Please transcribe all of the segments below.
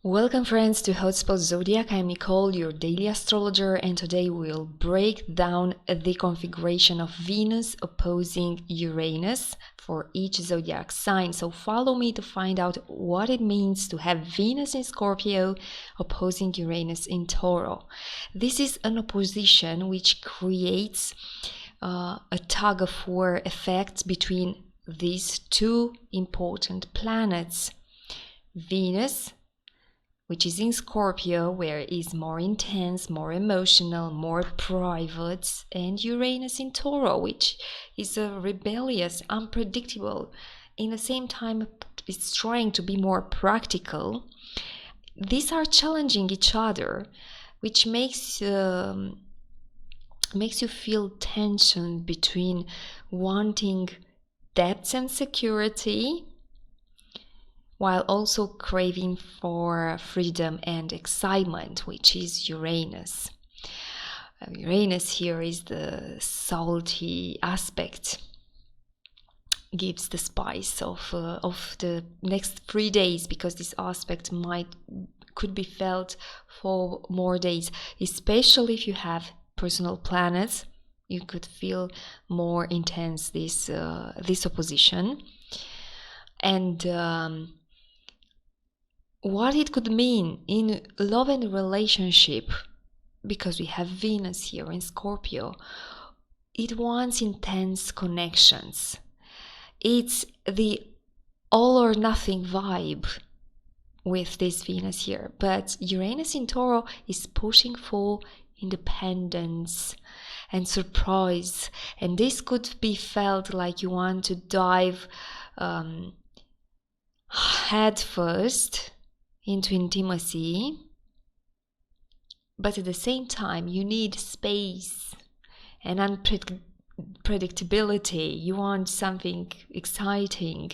Welcome friends to Hotspot Zodiac. I'm Nicole, your daily astrologer, and today we'll break down the configuration of Venus opposing Uranus for each zodiac sign. So follow me to find out what it means to have Venus in Scorpio opposing Uranus in Taurus. This is an opposition which creates a tug of war effect between these two important planets. Venus, which is in Scorpio, where it is more intense, more emotional, more private, and Uranus in Taurus, which is a rebellious, unpredictable, in the same time it's trying to be more practical. These are challenging each other, which makes you feel tension between wanting depth and security, while also craving for freedom and excitement, which is Uranus. Uranus here is the salty aspect, gives the spice of the next 3 days, because this aspect could be felt for more days, especially if you have personal planets. You could feel more intense this opposition. And what it could mean in love and relationship, because we have Venus here in Scorpio, it wants intense connections. It's the all or nothing vibe with this Venus here, but Uranus in Taurus is pushing for independence and surprise, and this could be felt like you want to dive head first into intimacy, but at the same time you need space and unpredictability. You want something exciting,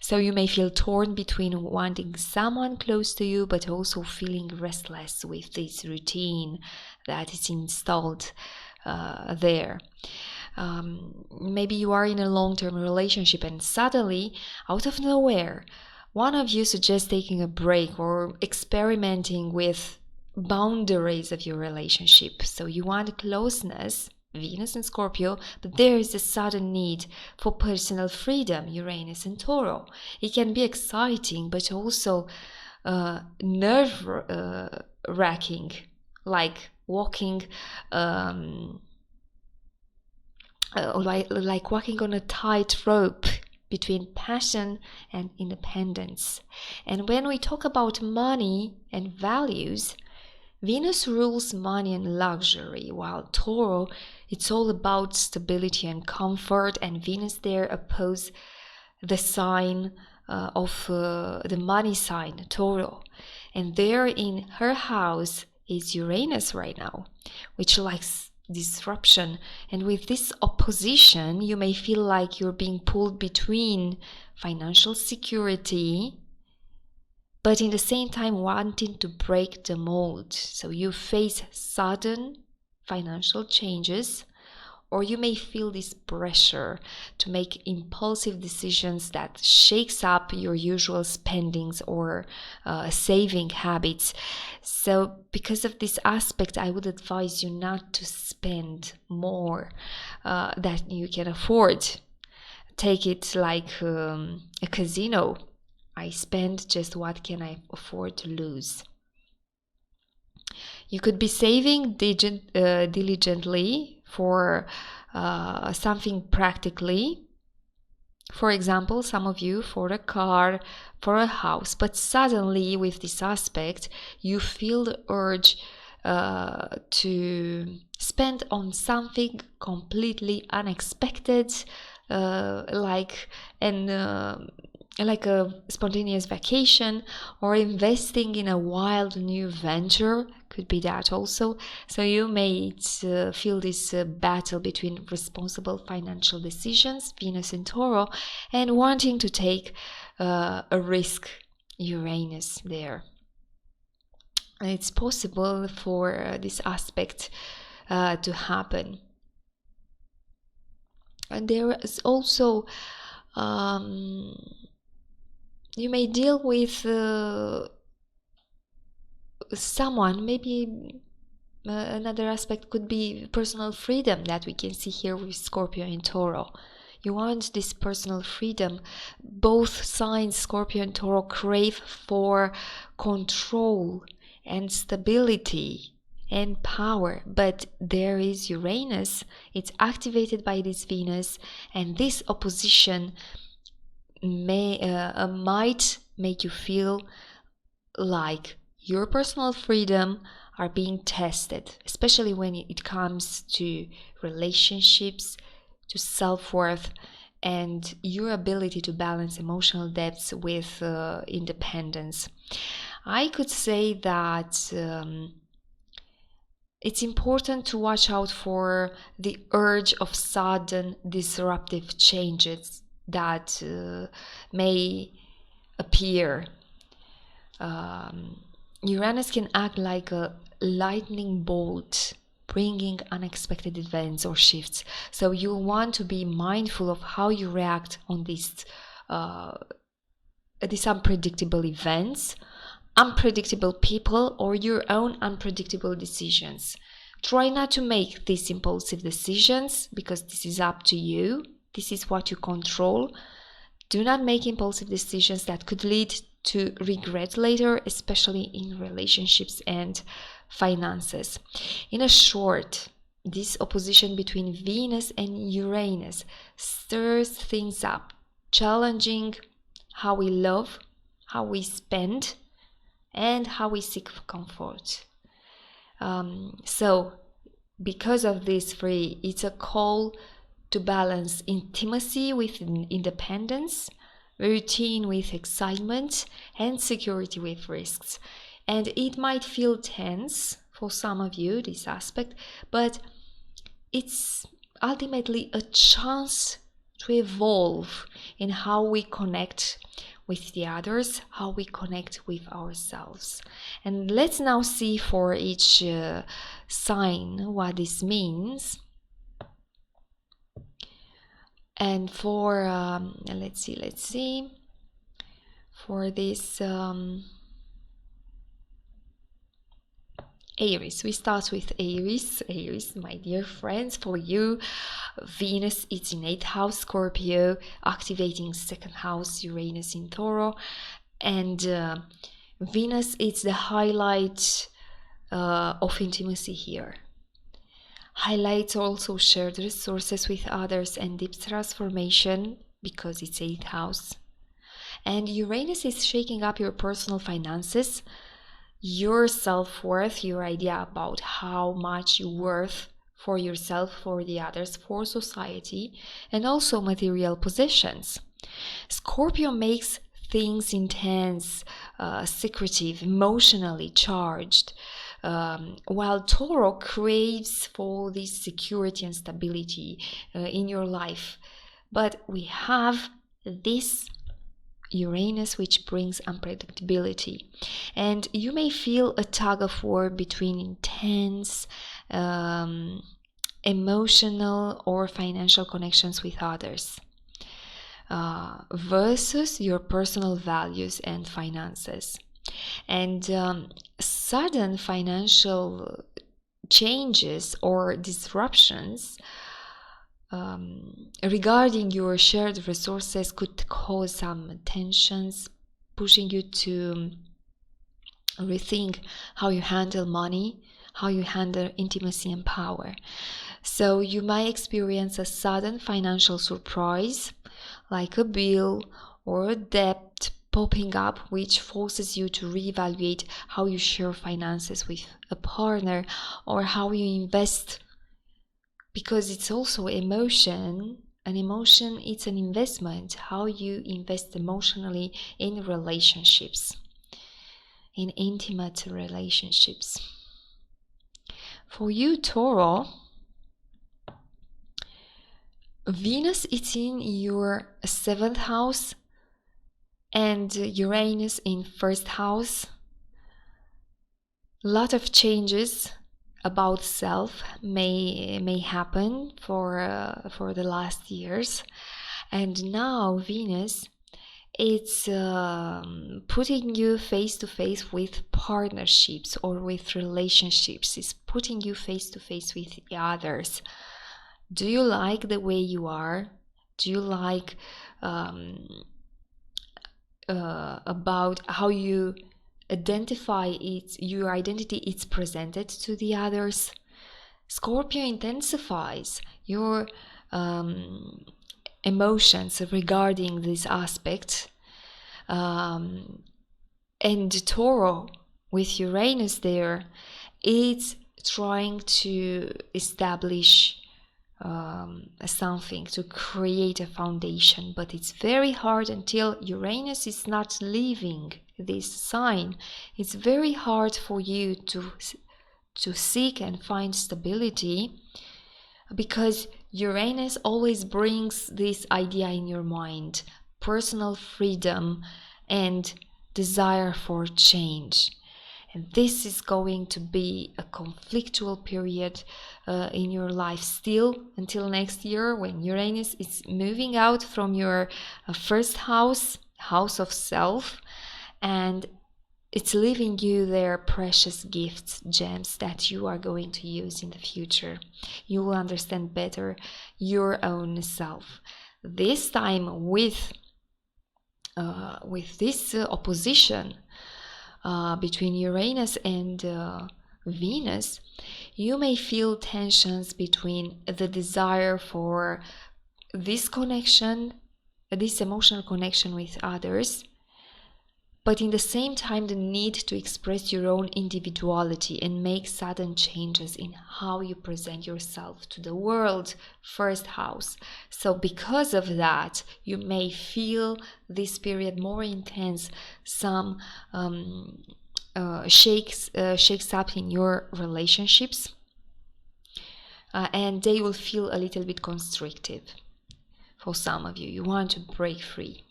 so you may feel torn between wanting someone close to you but also feeling restless with this routine that is installed there. Maybe you are in a long-term relationship and suddenly, out of nowhere, one of you suggests taking a break or experimenting with boundaries of your relationship. So you want closeness, Venus and Scorpio, but there is a sudden need for personal freedom, Uranus and Taurus. It can be exciting, but also nerve-wracking, like walking like walking on a tightrope between passion and independence. And when we talk about money and values, Venus rules money and luxury, while Taurus, it's all about stability and comfort, and Venus there oppose the sign of the money sign, Taurus. And there in her house is Uranus right now, which likes disruption. And with this opposition, you may feel like you're being pulled between financial security, but in the same time wanting to break the mold. So you face sudden financial changes, or you may feel this pressure to make impulsive decisions that shakes up your usual spendings or saving habits. So because of this aspect, I would advise you not to spend more than you can afford. Take it like a casino. I spend just what can I afford to lose. You could be saving diligently for something practically. For example, some of you for a car, for a house, but suddenly with this aspect, you feel the urge to spend on something completely unexpected, like a spontaneous vacation, or investing in a wild new venture. Could be that also. So you may feel this battle between responsible financial decisions, Venus and Taurus, and wanting to take a risk, Uranus there. And it's possible for this aspect to happen. And there is also you may deal with someone, maybe another aspect could be personal freedom that we can see here with Scorpio and Tauro. You want this personal freedom. Both signs, Scorpio and Tauro, crave for control and stability and power. But there is Uranus, it's activated by this Venus, and this opposition might make you feel like your personal freedom are being tested, especially when it comes to relationships, to self-worth, and your ability to balance emotional depths with independence. I could say that it's important to watch out for the urge of sudden disruptive changes that may appear. Uranus can act like a lightning bolt, bringing unexpected events or shifts. So you want to be mindful of how you react on these unpredictable events, unpredictable people, or your own unpredictable decisions. Try not to make these impulsive decisions because this is up to you. This is what you control. Do not make impulsive decisions that could lead to regret later, especially in relationships and finances. In a short, this opposition between Venus and Uranus stirs things up, challenging how we love, how we spend, and how we seek comfort. So, because of these three, it's a call to balance intimacy with independence, routine with excitement, and security with risks. And it might feel tense for some of you, this aspect, but it's ultimately a chance to evolve in how we connect with the others, how we connect with ourselves. And let's now see for each sign what this means. And for let's see for this Aries, we start with Aries, my dear friends. For you, Venus is in 8th house Scorpio, activating 2nd house Uranus in Tauro, and Venus is the highlight of intimacy here. Highlights also shared resources with others and deep transformation because it's 8th house. And Uranus is shaking up your personal finances, your self-worth, your idea about how much you're worth for yourself, for the others, for society, and also material possessions. Scorpio makes things intense, secretive, emotionally charged, while Tauro craves for this security and stability in your life. But we have this Uranus, which brings unpredictability, and you may feel a tug of war between intense emotional or financial connections with others versus your personal values and finances. And sudden financial changes or disruptions regarding your shared resources could cause some tensions, pushing you to rethink how you handle money, how you handle intimacy and power. So you might experience a sudden financial surprise, like a bill or a debt popping up, which forces you to reevaluate how you share finances with a partner or how you invest, because it's also emotion. An emotion, it's an investment, how you invest emotionally in relationships, in intimate relationships. For you, Tauro, Venus is in your 7th house and Uranus in 1st house. A lot of changes about self may happen for the last years, and now Venus It's putting you face to face with partnerships or with relationships. It's putting you face to face with others. Do you like the way you are? Do you like about how you identify it, your identity is presented to the others? Scorpio intensifies your emotions regarding this aspect. And Tauro, with Uranus there, it's trying to establish something, to create a foundation, but it's very hard until Uranus is not leaving this sign. It's very hard for you to seek and find stability, because Uranus always brings this idea in your mind: personal freedom and desire for change. And this is going to be a conflictual period in your life still until next year, when Uranus is moving out from your first house of self, and it's leaving you their precious gifts, gems that you are going to use in the future. You will understand better your own self. This time with this opposition between Uranus and Venus, you may feel tensions between the desire for this connection, this emotional connection with others, but in the same time the need to express your own individuality and make sudden changes in how you present yourself to the world, first house. So because of that, you may feel this period more intense, some shakes up in your relationships, and they will feel a little bit constrictive. For some of you, you want to break free.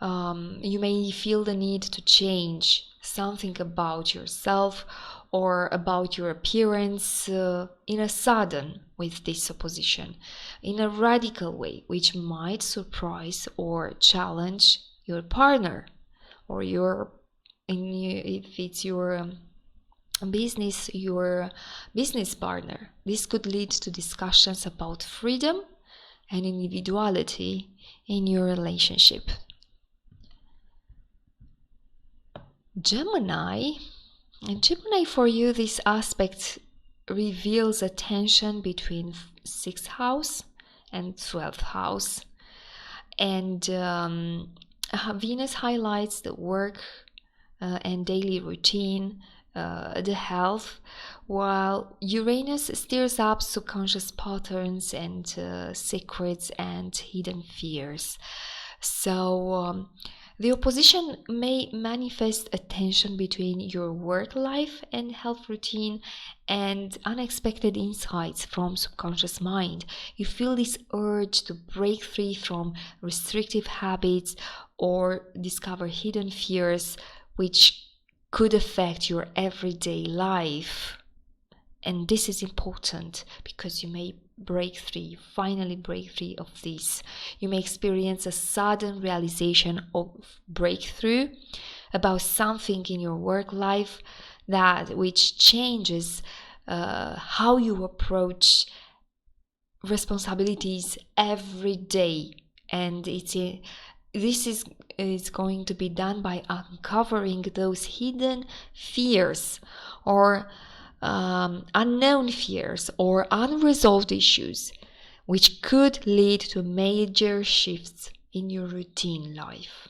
You may feel the need to change something about yourself or about your appearance in a sudden, with this opposition, in a radical way, which might surprise or challenge your partner, or if it's your business partner. This could lead to discussions about freedom and individuality in your relationship. Gemini, for you, this aspect reveals a tension between 6th house and 12th house, and Venus highlights the work and daily routine, the health, while Uranus stirs up subconscious patterns and secrets and hidden fears. So the opposition may manifest a tension between your work life and health routine and unexpected insights from subconscious mind. You feel this urge to break free from restrictive habits or discover hidden fears which could affect your everyday life. And this is important because you may finally break free of this. You may experience a sudden realization of breakthrough about something in your work life which changes how you approach responsibilities every day. And this is going to be done by uncovering those hidden fears or unknown fears or unresolved issues, which could lead to major shifts in your routine life.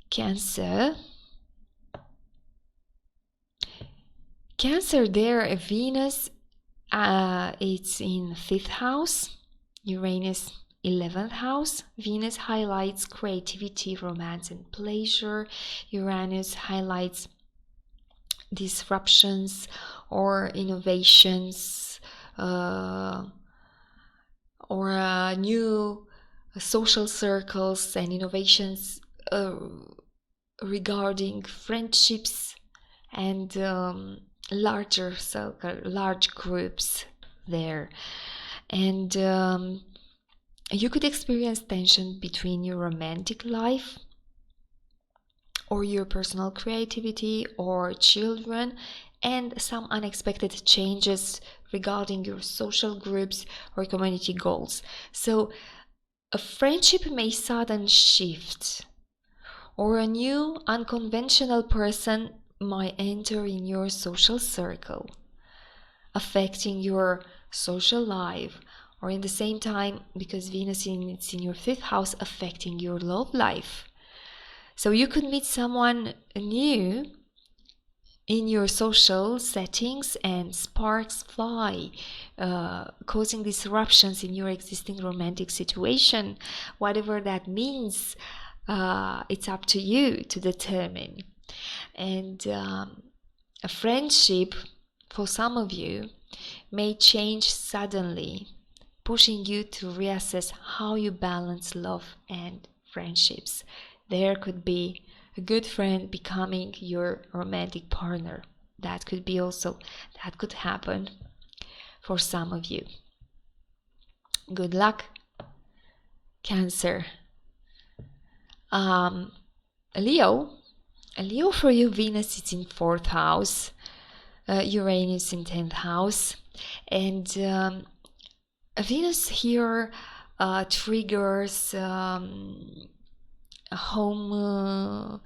Cancer, there, Venus, it's in 5th house, Uranus 11th house. Venus highlights creativity, romance, and pleasure. Uranus highlights disruptions or innovations, or new social circles and innovations regarding friendships and large groups there. And You could experience tension between your romantic life or your personal creativity or children, and some unexpected changes regarding your social groups or community goals. So a friendship may sudden shift, or a new unconventional person might enter in your social circle, affecting your social life, or in the same time, because Venus is in your fifth house, affecting your love life. So you could meet someone new in your social settings and sparks fly, causing disruptions in your existing romantic situation. Whatever that means, it's up to you to determine. And a friendship for some of you may change suddenly, pushing you to reassess how you balance love and friendships. There could be a good friend becoming your romantic partner. That could happen for some of you. Good luck, Cancer. Leo, for you, Venus is in 4th house, Uranus in 10th house, and Venus here triggers home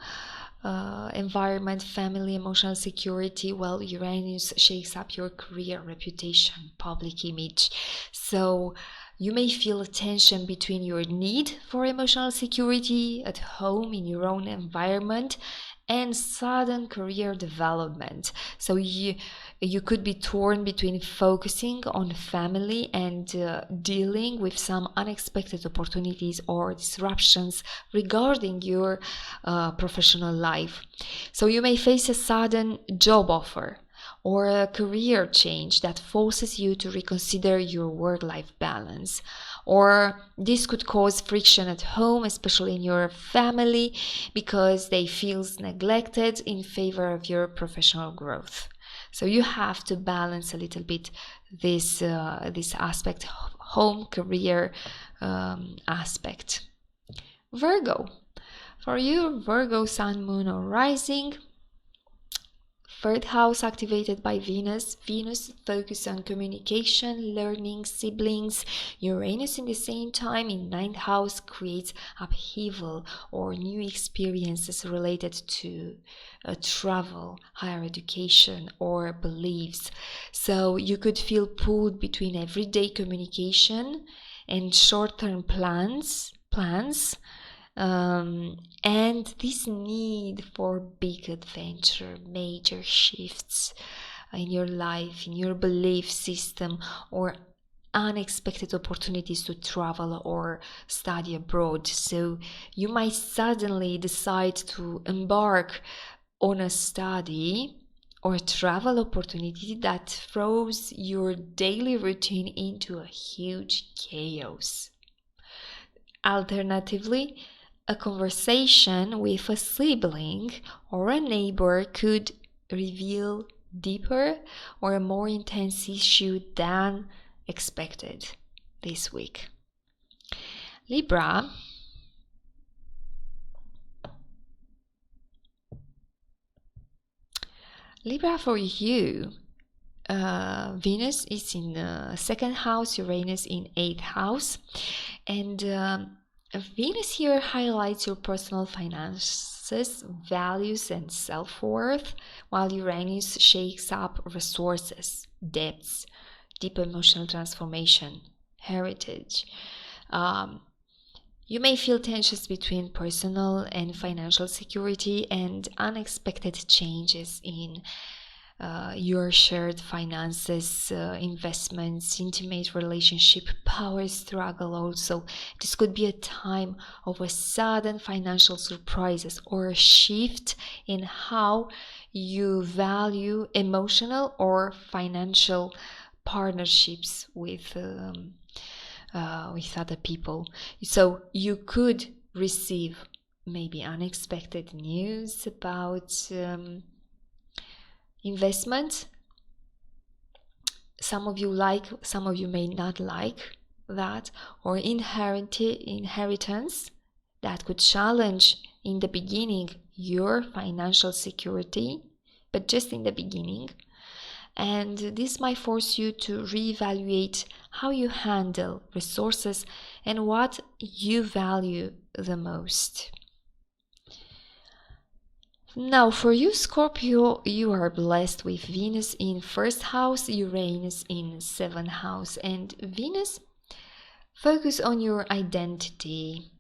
environment, family, emotional security, while Uranus shakes up your career, reputation, public image. So you may feel a tension between your need for emotional security at home in your own environment and sudden career development. So you could be torn between focusing on family and dealing with some unexpected opportunities or disruptions regarding your professional life. So you may face a sudden job offer or a career change that forces you to reconsider your work-life balance. Or this could cause friction at home, especially in your family, because they feel neglected in favor of your professional growth. So you have to balance a little bit this aspect, home career aspect. Virgo, for you, Virgo sun, moon, or rising. 3rd house activated by Venus. Venus focus on communication, learning, siblings. Uranus in the same time in 9th house creates upheaval or new experiences related to travel, higher education, or beliefs. So you could feel pulled between everyday communication and short-term plans. And this need for big adventure, major shifts in your life, in your belief system, or unexpected opportunities to travel or study abroad. So you might suddenly decide to embark on a study or a travel opportunity that throws your daily routine into a huge chaos. Alternatively, a conversation with a sibling or a neighbor could reveal deeper or a more intense issue than expected this week. Libra, for you, Venus is in 2nd house, Uranus in 8th house, and Venus here highlights your personal finances, values, and self-worth, while Uranus shakes up resources, debts, deep emotional transformation, heritage. You may feel tensions between personal and financial security and unexpected changes in your shared finances, investments, intimate relationship, power struggle. Also, this could be a time of a sudden financial surprises or a shift in how you value emotional or financial partnerships with other people. So you could receive maybe unexpected news about investment. Some of you like, some of you may not like that, or inheritance that could challenge in the beginning your financial security, but just in the beginning. And this might force you to reevaluate how you handle resources and what you value the most. Now, for you, Scorpio, you are blessed with Venus in first house, Uranus in seventh house, and Venus focus on your identity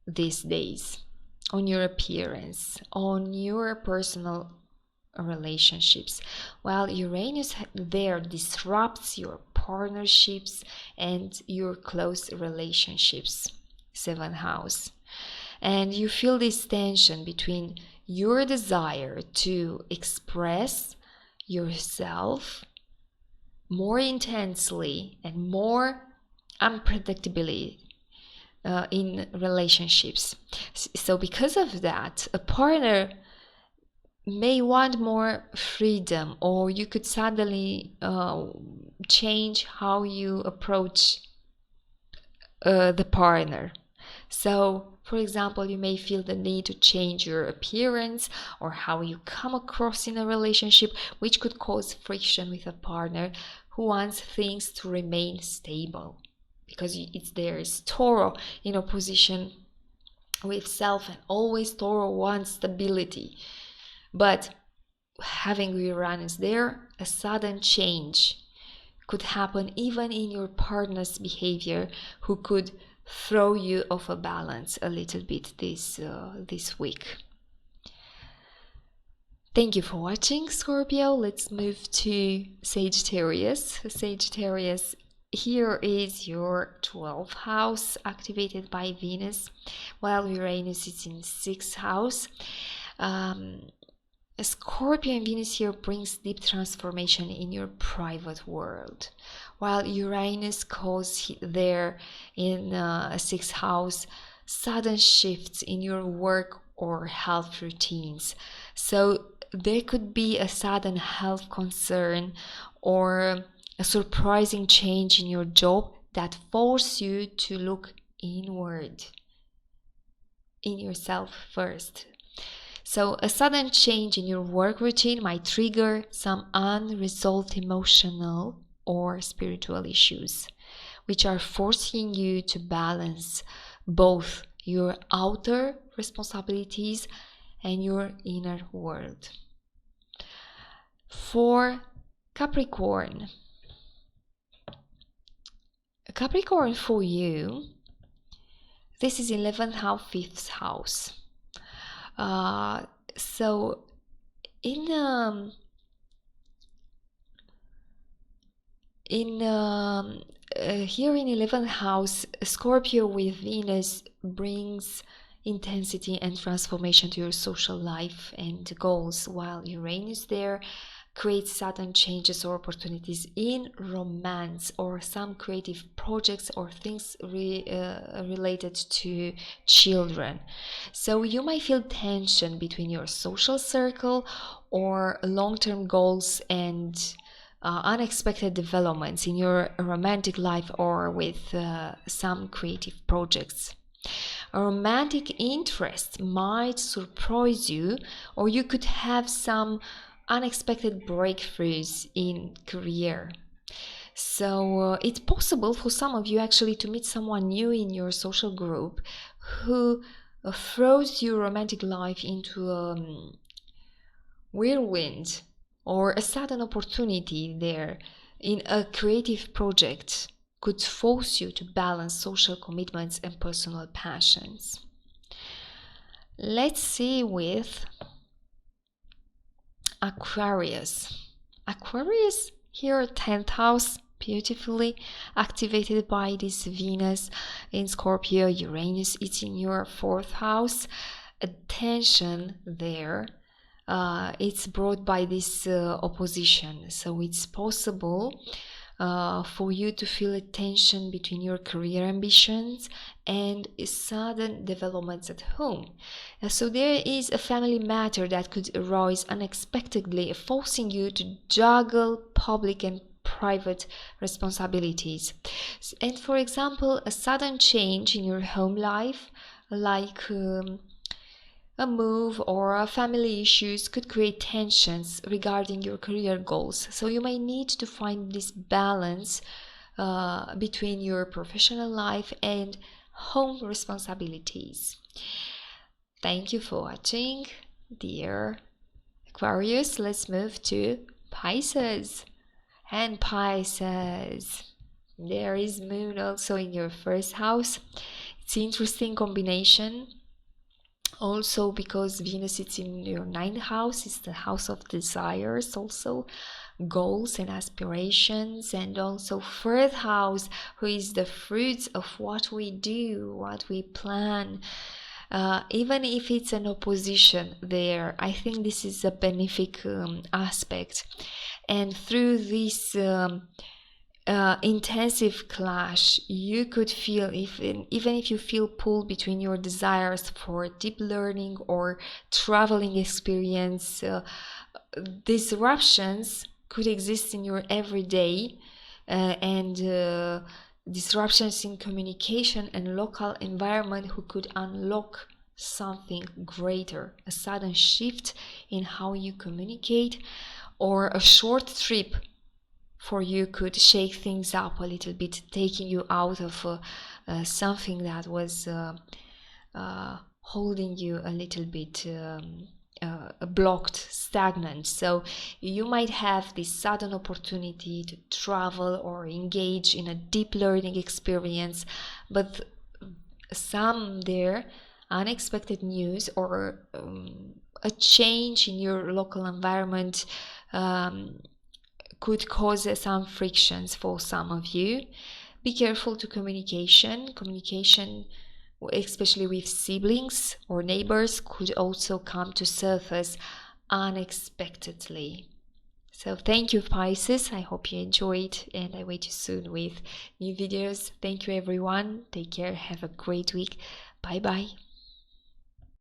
these days, on your appearance, on your personal relationships, while Uranus there disrupts your partnerships and your close relationships, seventh house. And you feel this tension between your desire to express yourself more intensely and more unpredictability in relationships. So because of that, a partner may want more freedom, or you could suddenly change how you approach the partner. So, for example, you may feel the need to change your appearance or how you come across in a relationship, which could cause friction with a partner who wants things to remain stable, because there's Taurus in opposition with self, and always Taurus wants stability. But having Uranus there, a sudden change could happen even in your partner's behavior, who could throw you off a balance a little bit this week. Thank you for watching, Scorpio. Let's move to Sagittarius. Sagittarius, here is your 12th house activated by Venus, while Uranus is in 6th house. Scorpio and Venus here brings deep transformation in your private world, while Uranus causes there in 6th house sudden shifts in your work or health routines. So there could be a sudden health concern or a surprising change in your job that forces you to look inward, in yourself first. So a sudden change in your work routine might trigger some unresolved emotional or spiritual issues, which are forcing you to balance both your outer responsibilities and your inner world. For Capricorn, for you, this is 11th house, 5th house. So here in 11th house, Scorpio with Venus brings intensity and transformation to your social life and goals, while Uranus there creates sudden changes or opportunities in romance or some creative projects or things related to children. So you might feel tension between your social circle or long-term goals and unexpected developments in your romantic life or with some creative projects. A romantic interest might surprise you, or you could have some unexpected breakthroughs in career. So it's possible for some of you actually to meet someone new in your social group who throws your romantic life into a whirlwind, or a sudden opportunity there in a creative project could force you to balance social commitments and personal passions. Let's see with Aquarius. Aquarius here, 10th house, beautifully activated by this Venus in Scorpio. Uranus is in your 4th house. Attention there, it's brought by this opposition. So it's possible for you to feel a tension between your career ambitions and sudden developments at home. So there is a family matter that could arise unexpectedly, forcing you to juggle public and private responsibilities. And for example, a sudden change in your home life, like a move or family issues, could create tensions regarding your career goals. So you may need to find this balance between your professional life and home responsibilities. Thank you for watching, dear Aquarius. Let's move to Pisces. And Pisces, there is Moon also in your first house. It's an interesting combination. Also because Venus is in your ninth house, it's the house of desires, also goals and aspirations, and also fourth house, who is the fruits of what we do, what we plan. Even if it's an opposition there, I think this is a benefic aspect, and through this intensive clash, you could feel, even if you feel pulled between your desires for deep learning or traveling experience, disruptions could exist in your everyday, and disruptions in communication and local environment who could unlock something greater, a sudden shift in how you communicate, or a short trip for you could shake things up a little bit, taking you out of something that was holding you a little bit blocked, stagnant. So you might have this sudden opportunity to travel or engage in a deep learning experience, but some there unexpected news or a change in your local environment could cause some frictions for some of you. Be careful to communication, especially with siblings or neighbors, could also come to surface unexpectedly. So thank you, Pisces. I hope you enjoyed, and I wait you soon with new videos. Thank you, everyone. Take care. Have a great week. Bye bye.